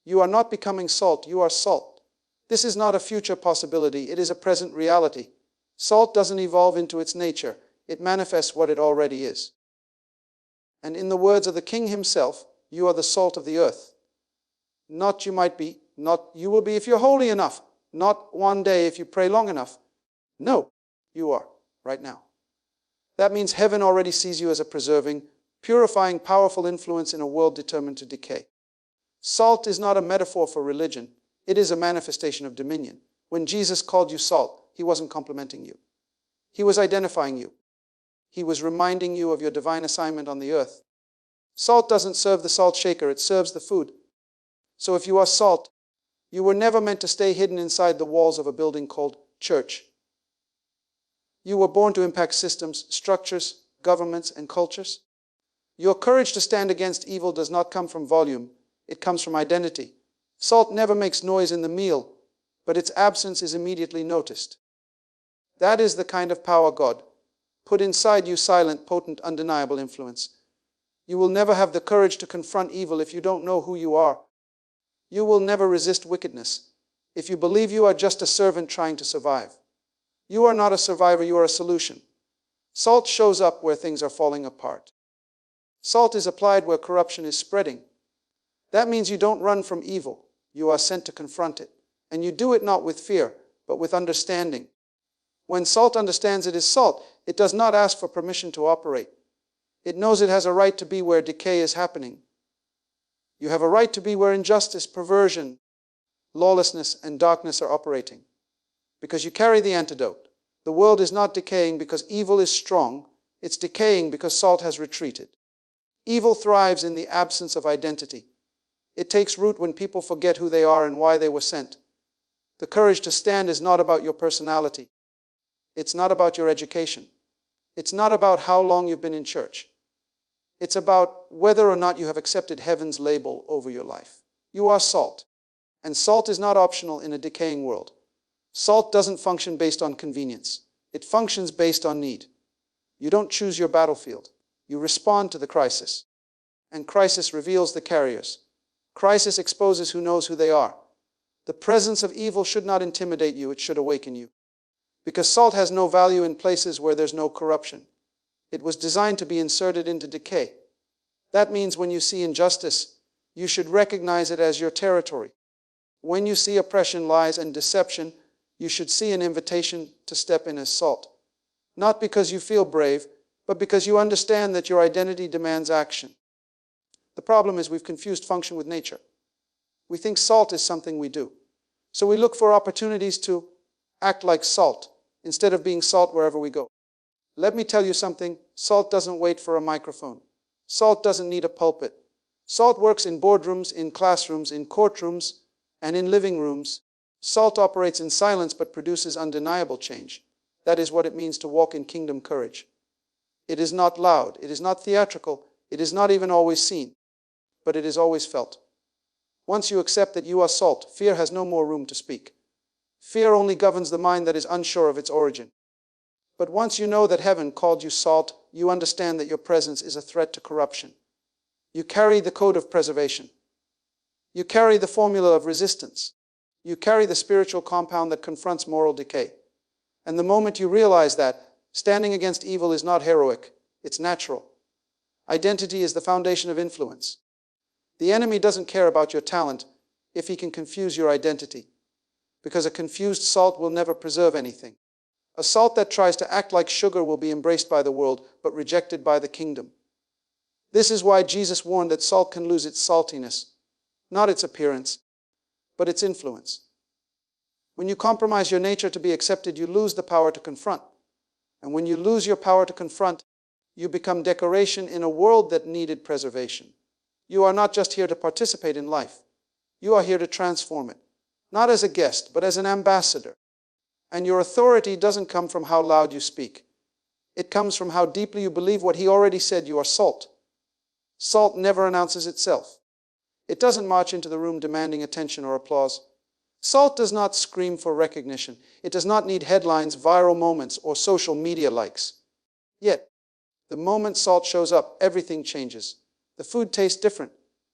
You are not becoming salt, you are salt. This is not a future possibility, it is a present reality. Salt doesn't evolve into its nature, it manifests what it already is. And in the words of the King himself, you are the salt of the earth. Not you might be, not you will be if you're holy enough, not one day if you pray long enough. No, you are, right now. That means heaven already sees you as a preserving, purifying, powerful influence in a world determined to decay. Salt is not a metaphor for religion. It is a manifestation of dominion. When Jesus called you salt, he wasn't complimenting you. He was identifying you. He was reminding you of your divine assignment on the earth. Salt doesn't serve the salt shaker, it serves the food. So if you are salt, you were never meant to stay hidden inside the walls of a building called church. You were born to impact systems, structures, governments, and cultures. Your courage to stand against evil does not come from volume, it comes from identity. Salt never makes noise in the meal, but its absence is immediately noticed. That is the kind of power God put inside you, silent, potent, undeniable influence. You will never have the courage to confront evil if you don't know who you are. You will never resist wickedness if you believe you are just a servant trying to survive. You are not a survivor, you are a solution. Salt shows up where things are falling apart. Salt is applied where corruption is spreading. That means you don't run from evil. You are sent to confront it. And you do it not with fear, but with understanding. When salt understands it is salt, it does not ask for permission to operate. It knows it has a right to be where decay is happening. You have a right to be where injustice, perversion, lawlessness, and darkness are operating. Because you carry the antidote. The world is not decaying because evil is strong. It's decaying because salt has retreated. Evil thrives in the absence of identity. It takes root when people forget who they are and why they were sent. The courage to stand is not about your personality. It's not about your education. It's not about how long you've been in church. It's about whether or not you have accepted heaven's label over your life. You are salt. And salt is not optional in a decaying world. Salt doesn't function based on convenience. It functions based on need. You don't choose your battlefield. You respond to the crisis. And crisis reveals the carriers. Crisis exposes who knows who they are. The presence of evil should not intimidate you, it should awaken you. Because salt has no value in places where there's no corruption. It was designed to be inserted into decay. That means when you see injustice, you should recognize it as your territory. When you see oppression, lies, and deception, you should see an invitation to step in as salt. Not because you feel brave, but because you understand that your identity demands action. The problem is we've confused function with nature. We think salt is something we do. So we look for opportunities to act like salt instead of being salt wherever we go. Let me tell you something, salt doesn't wait for a microphone. Salt doesn't need a pulpit. Salt works in boardrooms, in classrooms, in courtrooms, and in living rooms. Salt operates in silence but produces undeniable change. That is what it means to walk in kingdom courage. It is not loud, it is not theatrical, it is not even always seen, but it is always felt. Once you accept that you are salt, fear has no more room to speak. Fear only governs the mind that is unsure of its origin. But once you know that heaven called you salt, you understand that your presence is a threat to corruption. You carry the code of preservation. You carry the formula of resistance. You carry the spiritual compound that confronts moral decay. And the moment you realize that, standing against evil is not heroic, it's natural. Identity is the foundation of influence. The enemy doesn't care about your talent if he can confuse your identity, because a confused salt will never preserve anything. A salt that tries to act like sugar will be embraced by the world, but rejected by the kingdom. This is why Jesus warned that salt can lose its saltiness, not its appearance, but its influence. When you compromise your nature to be accepted, you lose the power to confront. And when you lose your power to confront, you become decoration in a world that needed preservation. You are not just here to participate in life. You are here to transform it, not as a guest, but as an ambassador. And your authority doesn't come from how loud you speak. It comes from how deeply you believe what he already said. You are salt. Salt never announces itself. It doesn't march into the room demanding attention or applause. Salt does not scream for recognition. It does not need headlines, viral moments, or social media likes. Yet, the moment salt shows up, everything changes. The food tastes different.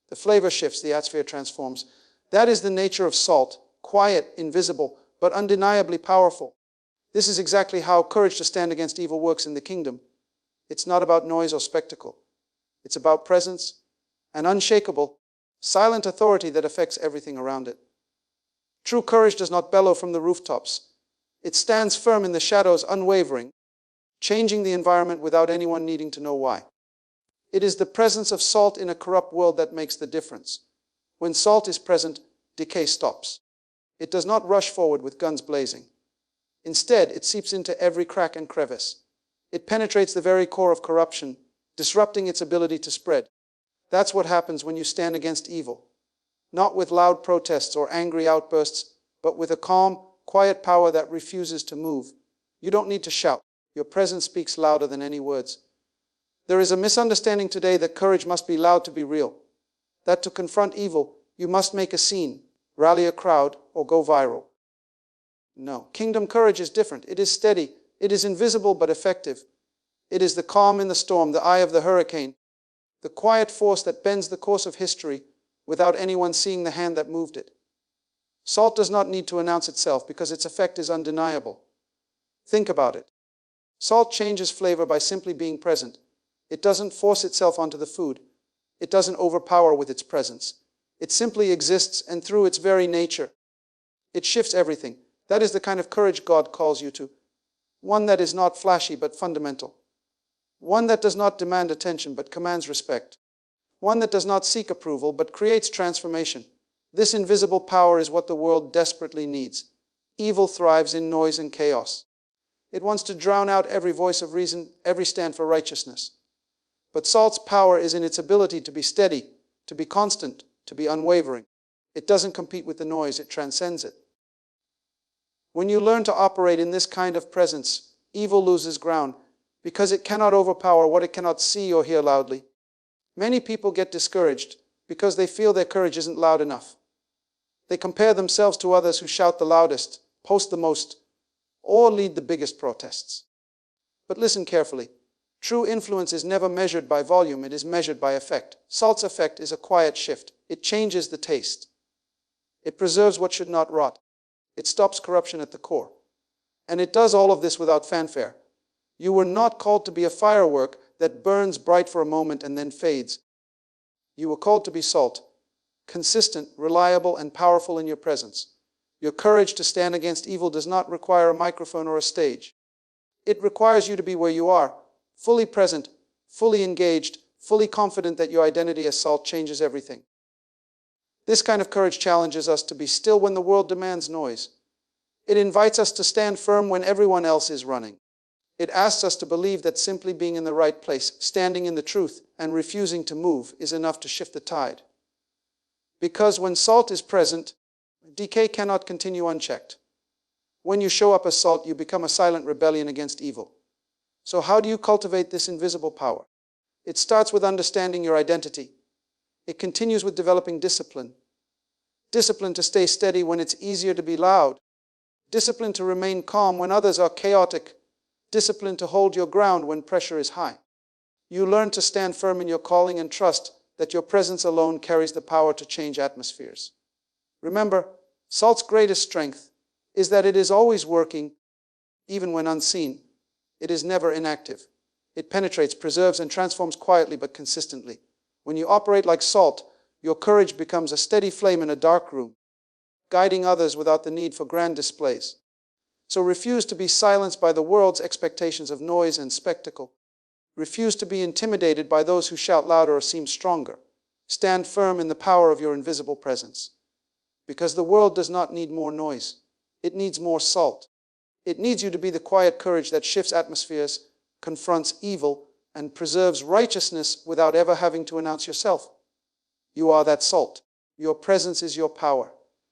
The flavor shifts, the atmosphere transforms. That is the nature of salt, quiet, invisible, but undeniably powerful. This is exactly how courage to stand against evil works in the kingdom. It's not about noise or spectacle. It's about presence, an unshakable, silent authority that affects everything around it. True courage does not bellow from the rooftops. It stands firm in the shadows, unwavering, changing the environment without anyone needing to know why. It is the presence of salt in a corrupt world that makes the difference. When salt is present, decay stops. It does not rush forward with guns blazing. Instead, it seeps into every crack and crevice. It penetrates the very core of corruption, disrupting its ability to spread. That's what happens when you stand against evil. Not with loud protests or angry outbursts, but with a calm, quiet power that refuses to move. You don't need to shout. Your presence speaks louder than any words. There is a misunderstanding today that courage must be loud to be real. That to confront evil, you must make a scene, rally a crowd, or go viral. No, kingdom courage is different. It is steady. It is invisible but effective. It is the calm in the storm, the eye of the hurricane, the quiet force that bends the course of history without anyone seeing the hand that moved it. Salt does not need to announce itself because its effect is undeniable. Think about it. Salt changes flavor by simply being present. It doesn't force itself onto the food. It doesn't overpower with its presence. It simply exists, and through its very nature, it shifts everything. That is the kind of courage God calls you to. One that is not flashy but fundamental. One that does not demand attention but commands respect. One that does not seek approval but creates transformation. This invisible power is what the world desperately needs. Evil thrives in noise and chaos. It wants to drown out every voice of reason, every stand for righteousness. But salt's power is in its ability to be steady, to be constant, to be unwavering. It doesn't compete with the noise, it transcends it. When you learn to operate in this kind of presence, evil loses ground because it cannot overpower what it cannot see or hear loudly. Many people get discouraged because they feel their courage isn't loud enough. They compare themselves to others who shout the loudest, post the most, or lead the biggest protests. But listen carefully. True influence is never measured by volume, it is measured by effect. Salt's effect is a quiet shift. It changes the taste. It preserves what should not rot. It stops corruption at the core. And it does all of this without fanfare. You were not called to be a firework that burns bright for a moment and then fades. You were called to be salt, consistent, reliable, and powerful in your presence. Your courage to stand against evil does not require a microphone or a stage. It requires you to be where you are, fully present, fully engaged, fully confident that your identity as salt changes everything. This kind of courage challenges us to be still when the world demands noise. It invites us to stand firm when everyone else is running. It asks us to believe that simply being in the right place, standing in the truth, and refusing to move is enough to shift the tide. Because when salt is present, decay cannot continue unchecked. When you show up as salt, you become a silent rebellion against evil. So how do you cultivate this invisible power? It starts with understanding your identity. It continues with developing discipline. Discipline to stay steady when it's easier to be loud. Discipline to remain calm when others are chaotic. Discipline to hold your ground when pressure is high. You learn to stand firm in your calling and trust that your presence alone carries the power to change atmospheres. Remember, salt's greatest strength is that it is always working, even when unseen. It is never inactive. It penetrates, preserves, and transforms quietly but consistently. When you operate like salt, your courage becomes a steady flame in a dark room, guiding others without the need for grand displays. So refuse to be silenced by the world's expectations of noise and spectacle. Refuse to be intimidated by those who shout louder or seem stronger. Stand firm in the power of your invisible presence. Because the world does not need more noise. It needs more salt. It needs you to be the quiet courage that shifts atmospheres, confronts evil, and preserves righteousness without ever having to announce yourself. You are that salt. Your presence is your power.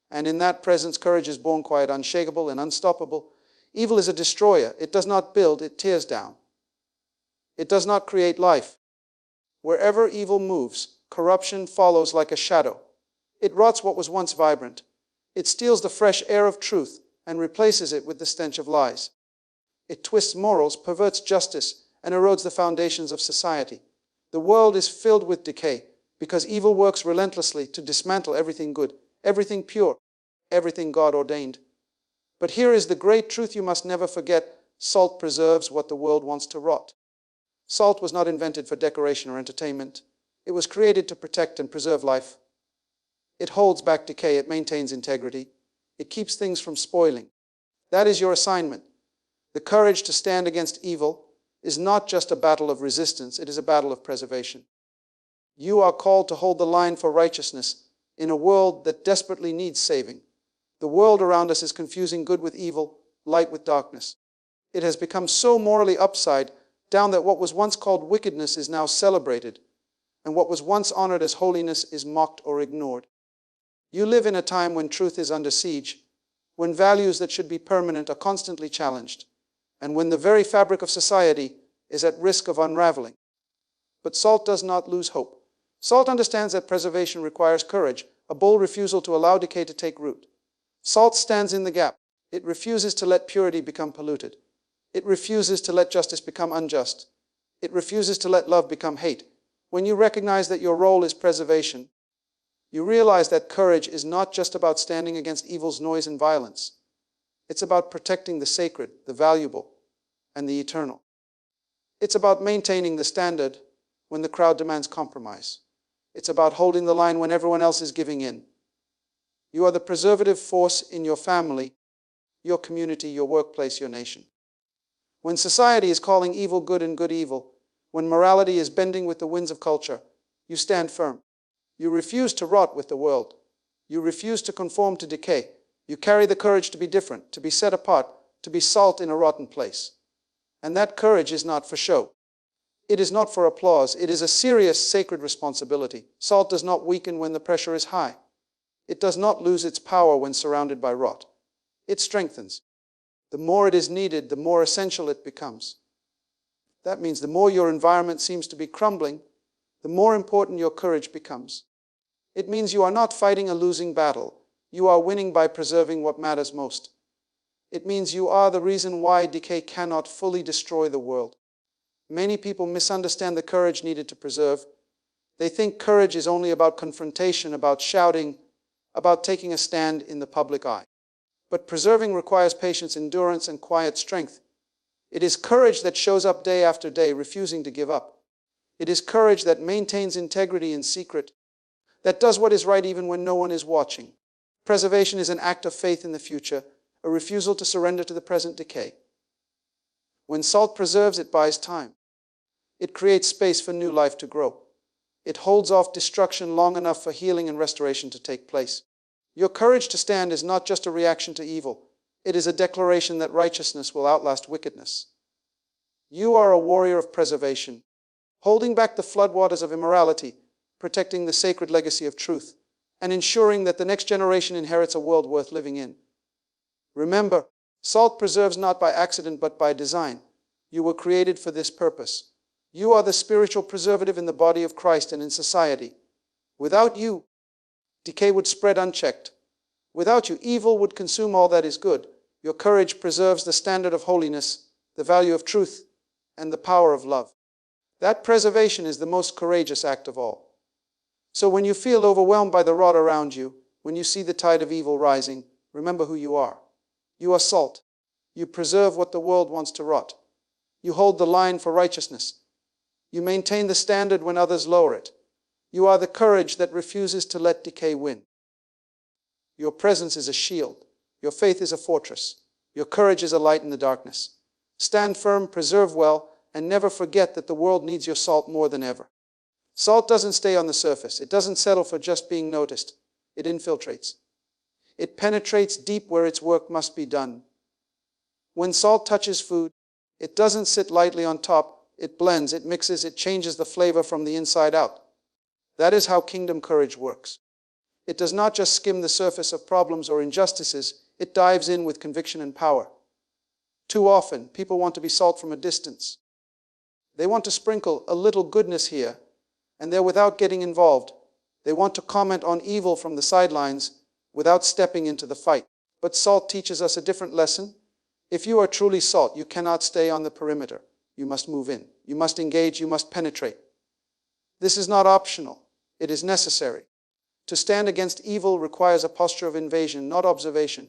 And in that presence, courage is born quiet, unshakable, and unstoppable. Evil is a destroyer. It does not build, it tears down. It does not create life. Wherever evil moves, corruption follows like a shadow. It rots what was once vibrant. It steals the fresh air of truth and replaces it with the stench of lies. It twists morals, perverts justice, and erodes the foundations of society. The world is filled with decay because evil works relentlessly to dismantle everything good. everything pure, everything God ordained. But here is the great truth you must never forget: salt preserves what the world wants to rot. Salt was not invented for decoration or entertainment. It was created to protect and preserve life. It holds back decay, it maintains integrity, it keeps things from spoiling. That is your assignment. The courage to stand against evil is not just a battle of resistance, it is a battle of preservation. You are called to hold the line for righteousness in a world that desperately needs saving. The world around us is confusing good with evil, light with darkness. It has become so morally upside down that what was once called wickedness is now celebrated, and what was once honored as holiness is mocked or ignored. You live in a time when truth is under siege, when values that should be permanent are constantly challenged, and when the very fabric of society is at risk of unraveling. But salt does not lose hope. Salt understands that preservation requires courage, a bold refusal to allow decay to take root. Salt stands in the gap. It refuses to let purity become polluted. It refuses to let justice become unjust. It refuses to let love become hate. When you recognize that your role is preservation, you realize that courage is not just about standing against evil's noise and violence. It's about protecting the sacred, the valuable, and the eternal. It's about maintaining the standard when the crowd demands compromise. It's about holding the line when everyone else is giving in. You are the preservative force in your family, your community, your workplace, your nation. When society is calling evil good and good evil, when morality is bending with the winds of culture, you stand firm. You refuse to rot with the world. You refuse to conform to decay. You carry the courage to be different, to be set apart, to be salt in a rotten place. And that courage is not for show. It is not for applause. It is a serious, sacred responsibility. Salt does not weaken when the pressure is high. It does not lose its power when surrounded by rot. It strengthens. The more it is needed, the more essential it becomes. That means the more your environment seems to be crumbling, the more important your courage becomes. It means you are not fighting a losing battle. You are winning by preserving what matters most. It means you are the reason why decay cannot fully destroy the world. Many people misunderstand the courage needed to preserve. They think courage is only about confrontation, about shouting, about taking a stand in the public eye. But preserving requires patience, endurance, and quiet strength. It is courage that shows up day after day, refusing to give up. It is courage that maintains integrity in secret, that does what is right even when no one is watching. Preservation is an act of faith in the future, a refusal to surrender to the present decay. When salt preserves, it buys time. It creates space for new life to grow. It holds off destruction long enough for healing and restoration to take place. Your courage to stand is not just a reaction to evil. It is a declaration that righteousness will outlast wickedness. You are a warrior of preservation, holding back the floodwaters of immorality, protecting the sacred legacy of truth, and ensuring that the next generation inherits a world worth living in. Remember, salt preserves not by accident but by design. You were created for this purpose. You are the spiritual preservative in the body of Christ and in society. Without you, decay would spread unchecked. Without you, evil would consume all that is good. Your courage preserves the standard of holiness, the value of truth, and the power of love. That preservation is the most courageous act of all. So when you feel overwhelmed by the rot around you, when you see the tide of evil rising, remember who you are. You are salt. You preserve what the world wants to rot. You hold the line for righteousness. You maintain the standard when others lower it. You are the courage that refuses to let decay win. Your presence is a shield. Your faith is a fortress. Your courage is a light in the darkness. Stand firm, preserve well, and never forget that the world needs your salt more than ever. Salt doesn't stay on the surface. It doesn't settle for just being noticed. It infiltrates. It penetrates deep where its work must be done. When salt touches food, it doesn't sit lightly on top. It blends, it mixes, it changes the flavor from the inside out. That is how kingdom courage works. It does not just skim the surface of problems or injustices. It dives in with conviction and power. Too often, people want to be salt from a distance. They want to sprinkle a little goodness here and there without getting involved. They want to comment on evil from the sidelines without stepping into the fight. But salt teaches us a different lesson. If you are truly salt, you cannot stay on the perimeter. You must move in. You must engage. You must penetrate. This is not optional. It is necessary. To stand against evil requires a posture of invasion, not observation.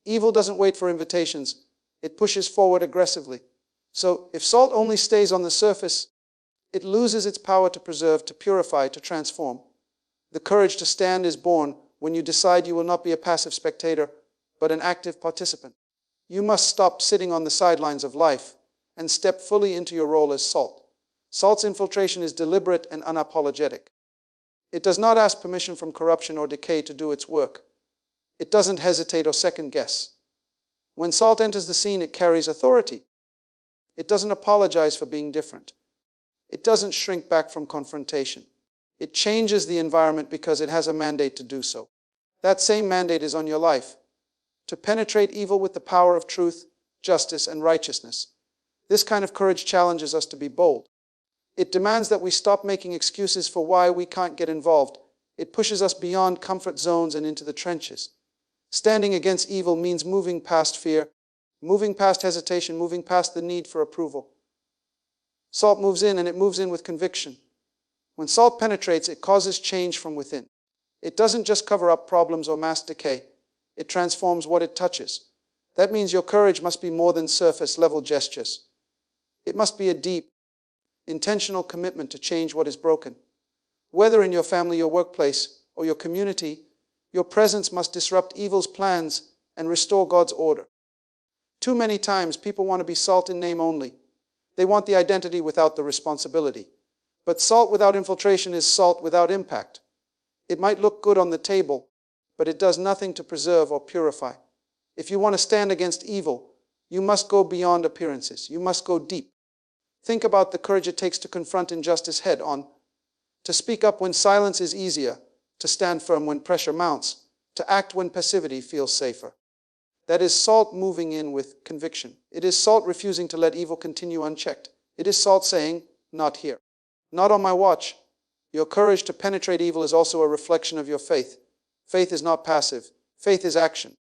Evil doesn't wait for invitations. It pushes forward aggressively. So, if salt only stays on the surface, it loses its power to preserve, to purify, to transform. The courage to stand is born when you decide you will not be a passive spectator, but an active participant. You must stop sitting on the sidelines of life and step fully into your role as salt. Salt's infiltration is deliberate and unapologetic. It does not ask permission from corruption or decay to do its work. It doesn't hesitate or second guess. When salt enters the scene, it carries authority. It doesn't apologize for being different. It doesn't shrink back from confrontation. It changes the environment because it has a mandate to do so. That same mandate is on your life, to penetrate evil with the power of truth, justice, and righteousness. This kind of courage challenges us to be bold. It demands that we stop making excuses for why we can't get involved. It pushes us beyond comfort zones and into the trenches. Standing against evil means moving past fear, moving past hesitation, moving past the need for approval. Salt moves in, and it moves in with conviction. When salt penetrates, it causes change from within. It doesn't just cover up problems or mask decay. It transforms what it touches. That means your courage must be more than surface-level gestures. It must be a deep, intentional commitment to change what is broken. Whether in your family, your workplace, or your community, your presence must disrupt evil's plans and restore God's order. Too many times, people want to be salt in name only. They want the identity without the responsibility. But salt without infiltration is salt without impact. It might look good on the table, but it does nothing to preserve or purify. If you want to stand against evil, you must go beyond appearances. You must go deep. Think about the courage it takes to confront injustice head on, to speak up when silence is easier, to stand firm when pressure mounts, to act when passivity feels safer. That is salt moving in with conviction. It is salt refusing to let evil continue unchecked. It is salt saying, "Not here. Not on my watch." Your courage to penetrate evil is also a reflection of your faith. Faith is not passive. Faith is action.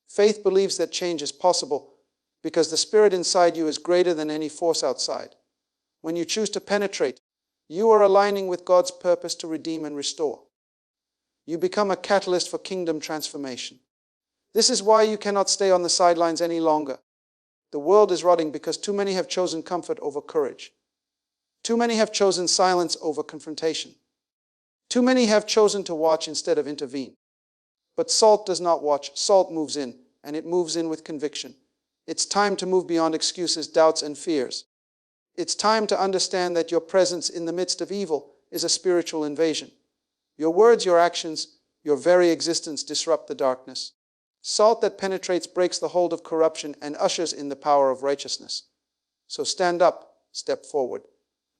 Faith believes that change is possible because the spirit inside you is greater than any force outside. When you choose to penetrate, you are aligning with God's purpose to redeem and restore. You become a catalyst for kingdom transformation. This is why you cannot stay on the sidelines any longer. The world is rotting because too many have chosen comfort over courage. Too many have chosen silence over confrontation. Too many have chosen to watch instead of intervene. But salt does not watch. Salt moves in, and it moves in with conviction. It's time to move beyond excuses, doubts, and fears. It's time to understand that your presence in the midst of evil is a spiritual invasion. Your words, your actions, your very existence disrupt the darkness. Salt that penetrates breaks the hold of corruption and ushers in the power of righteousness. So stand up, step forward.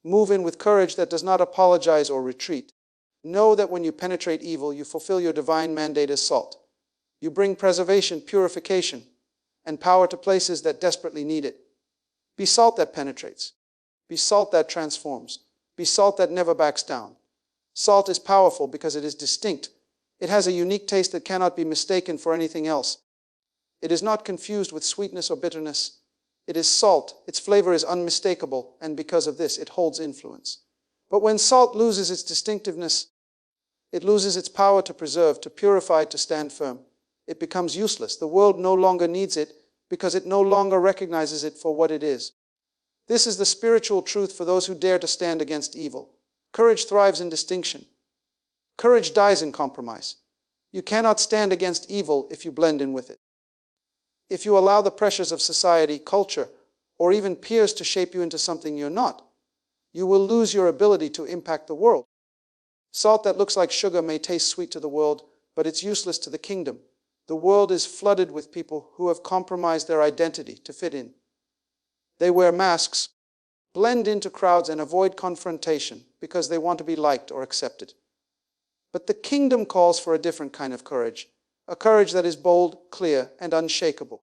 Move in with courage that does not apologize or retreat. Know that when you penetrate evil, you fulfill your divine mandate as salt. You bring preservation, purification, and power to places that desperately need it. Be salt that penetrates. Be salt that transforms. Be salt that never backs down. Salt is powerful because it is distinct. It has a unique taste that cannot be mistaken for anything else. It is not confused with sweetness or bitterness. It is salt. Its flavor is unmistakable, and because of this, it holds influence. But when salt loses its distinctiveness, it loses its power to preserve, to purify, to stand firm. It becomes useless. The world no longer needs it because it no longer recognizes it for what it is. This is the spiritual truth for those who dare to stand against evil. Courage thrives in distinction. Courage dies in compromise. You cannot stand against evil if you blend in with it. If you allow the pressures of society, culture, or even peers to shape you into something you're not, you will lose your ability to impact the world. Salt that looks like sugar may taste sweet to the world, but it's useless to the kingdom. The world is flooded with people who have compromised their identity to fit in. They wear masks, blend into crowds, and avoid confrontation because they want to be liked or accepted. But the kingdom calls for a different kind of courage, a courage that is bold, clear, and unshakable.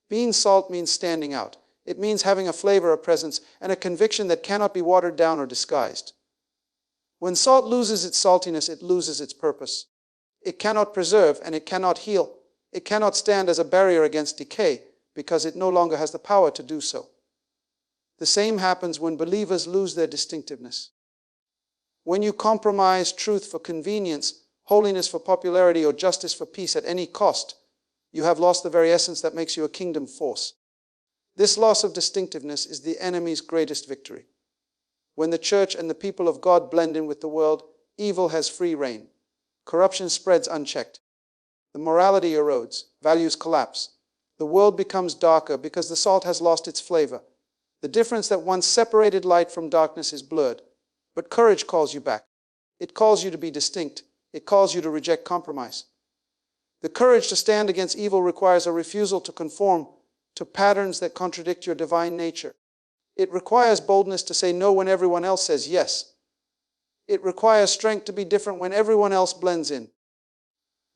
Being salt means standing out. It means having a flavor, a presence, and a conviction that cannot be watered down or disguised. When salt loses its saltiness, it loses its purpose. It cannot preserve and it cannot heal. It cannot stand as a barrier against decay because it no longer has the power to do so. The same happens when believers lose their distinctiveness. When you compromise truth for convenience, holiness for popularity, or justice for peace at any cost, you have lost the very essence that makes you a kingdom force. This loss of distinctiveness is the enemy's greatest victory. When the church and the people of God blend in with the world, evil has free rein. Corruption spreads unchecked. The morality erodes, values collapse. The world becomes darker because the salt has lost its flavor. The difference that once separated light from darkness is blurred. But courage calls you back. It calls you to be distinct. It calls you to reject compromise. The courage to stand against evil requires a refusal to conform to patterns that contradict your divine nature. It requires boldness to say no when everyone else says yes. It requires strength to be different when everyone else blends in.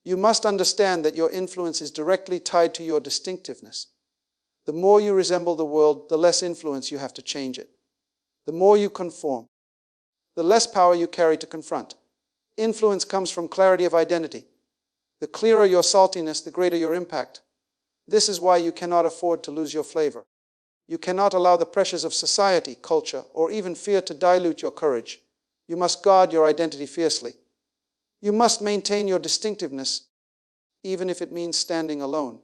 You must understand that your influence is directly tied to your distinctiveness. The more you resemble the world, the less influence you have to change it. The more you conform, the less power you carry to confront. Influence comes from clarity of identity. The clearer your saltiness, the greater your impact. This is why you cannot afford to lose your flavor. You cannot allow the pressures of society, culture, or even fear to dilute your courage. You must guard your identity fiercely. You must maintain your distinctiveness, even if it means standing alone.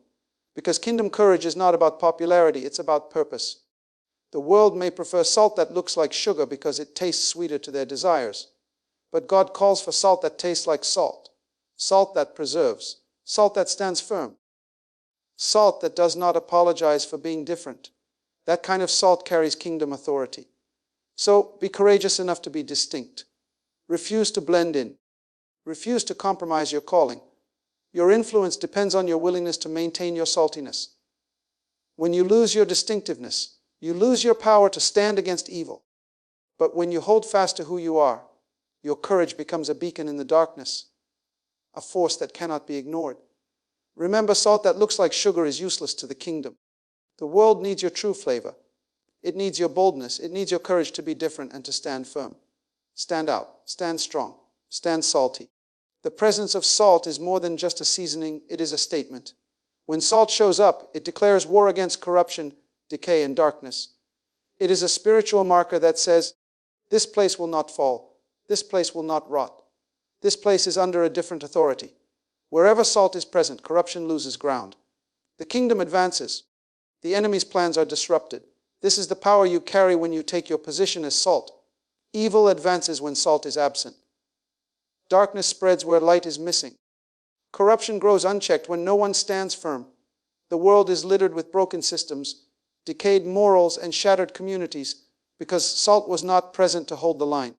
Because kingdom courage is not about popularity, it's about purpose. The world may prefer salt that looks like sugar because it tastes sweeter to their desires. But God calls for salt that tastes like salt. Salt that preserves. Salt that stands firm. Salt that does not apologize for being different. That kind of salt carries kingdom authority. So be courageous enough to be distinct. Refuse to blend in. Refuse to compromise your calling. Your influence depends on your willingness to maintain your saltiness. When you lose your distinctiveness, you lose your power to stand against evil. But when you hold fast to who you are, your courage becomes a beacon in the darkness, a force that cannot be ignored. Remember, salt that looks like sugar is useless to the kingdom. The world needs your true flavor. It needs your boldness. It needs your courage to be different and to stand firm. Stand out. Stand strong. Stand salty. The presence of salt is more than just a seasoning. It is a statement. When salt shows up, it declares war against corruption, decay, and darkness. It is a spiritual marker that says, this place will not fall. This place will not rot. This place is under a different authority. Wherever salt is present, corruption loses ground. The kingdom advances. The enemy's plans are disrupted. This is the power you carry when you take your position as salt. Evil advances when salt is absent. Darkness spreads where light is missing. Corruption grows unchecked when no one stands firm. The world is littered with broken systems, decayed morals, and shattered communities because salt was not present to hold the line.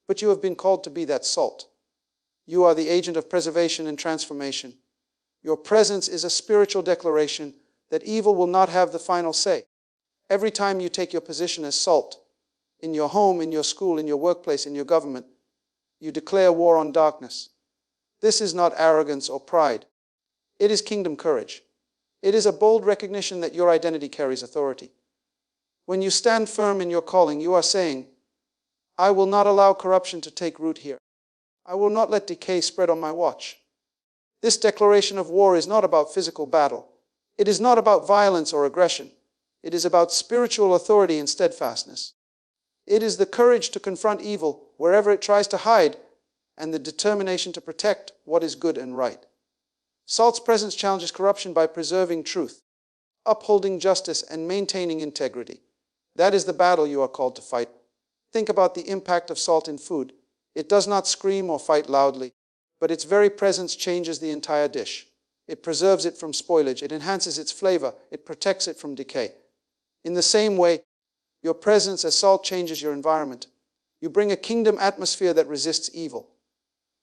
But you have been called to be that salt. You are the agent of preservation and transformation. Your presence is a spiritual declaration that evil will not have the final say. Every time you take your position as salt, in your home, in your school, in your workplace, in your government, you declare war on darkness. This is not arrogance or pride. It is kingdom courage. It is a bold recognition that your identity carries authority. When you stand firm in your calling, you are saying, I will not allow corruption to take root here. I will not let decay spread on my watch. This declaration of war is not about physical battle. It is not about violence or aggression. It is about spiritual authority and steadfastness. It is the courage to confront evil wherever it tries to hide and the determination to protect what is good and right. Salt's presence challenges corruption by preserving truth, upholding justice, and maintaining integrity. That is the battle you are called to fight. Think about the impact of salt in food. It does not scream or fight loudly, but its very presence changes the entire dish. It preserves it from spoilage. It enhances its flavor. It protects it from decay. In the same way, your presence as salt changes your environment. You bring a kingdom atmosphere that resists evil.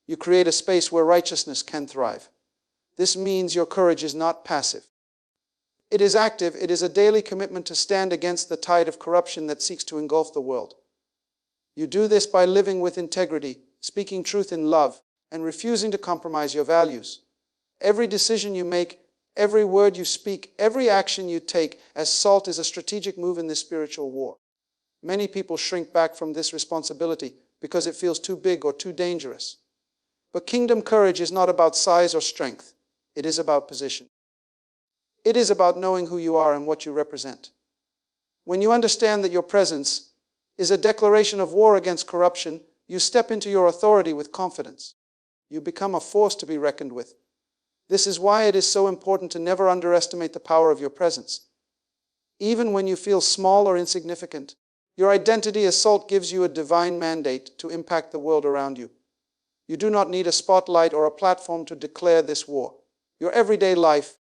You create a space where righteousness can thrive. This means your courage is not passive. It is active. It is a daily commitment to stand against the tide of corruption that seeks to engulf the world. You do this by living with integrity, speaking truth in love, and refusing to compromise your values. Every decision you make, every word you speak, every action you take as salt is a strategic move in this spiritual war. Many people shrink back from this responsibility because it feels too big or too dangerous. But kingdom courage is not about size or strength. It is about position. It is about knowing who you are and what you represent. When you understand that your presence is a declaration of war against corruption, you step into your authority with confidence. You become a force to be reckoned with. This is why it is so important to never underestimate the power of your presence. Even when you feel small or insignificant, your identity as salt gives you a divine mandate to impact the world around you. You do not need a spotlight or a platform to declare this war. Your everyday life,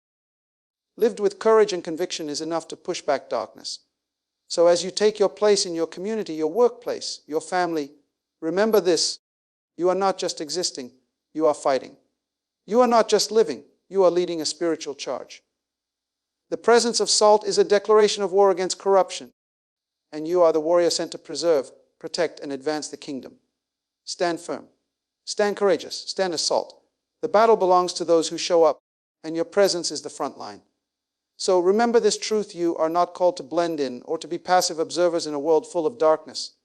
lived with courage and conviction, is enough to push back darkness. So as you take your place in your community, your workplace, your family, remember this: you are not just existing, you are fighting. You are not just living, you are leading a spiritual charge. The presence of salt is a declaration of war against corruption, and you are the warrior sent to preserve, protect, and advance the kingdom. Stand firm. Stand courageous. Stand as salt. The battle belongs to those who show up, and your presence is the front line. So remember this truth: you are not called to blend in or to be passive observers in a world full of darkness.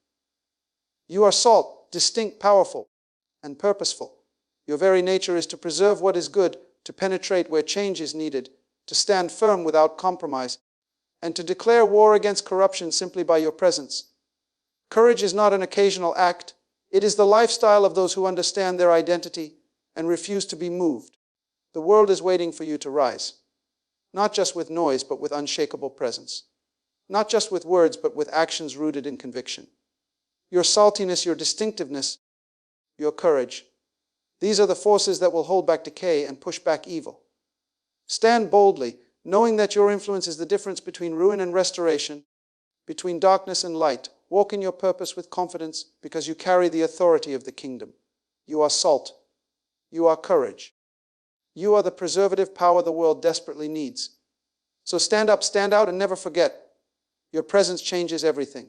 You are salt, distinct, powerful, and purposeful. Your very nature is to preserve what is good, to penetrate where change is needed, to stand firm without compromise, and to declare war against corruption simply by your presence. Courage is not an occasional act. It is the lifestyle of those who understand their identity and refuse to be moved. The world is waiting for you to rise, not just with noise, but with unshakable presence. Not just with words, but with actions rooted in conviction. Your saltiness, your distinctiveness, your courage, these are the forces that will hold back decay and push back evil. Stand boldly, knowing that your influence is the difference between ruin and restoration, between darkness and light. Walk in your purpose with confidence, because you carry the authority of the kingdom. You are salt. You are courage. You are the preservative power the world desperately needs. So stand up, stand out, and never forget: your presence changes everything.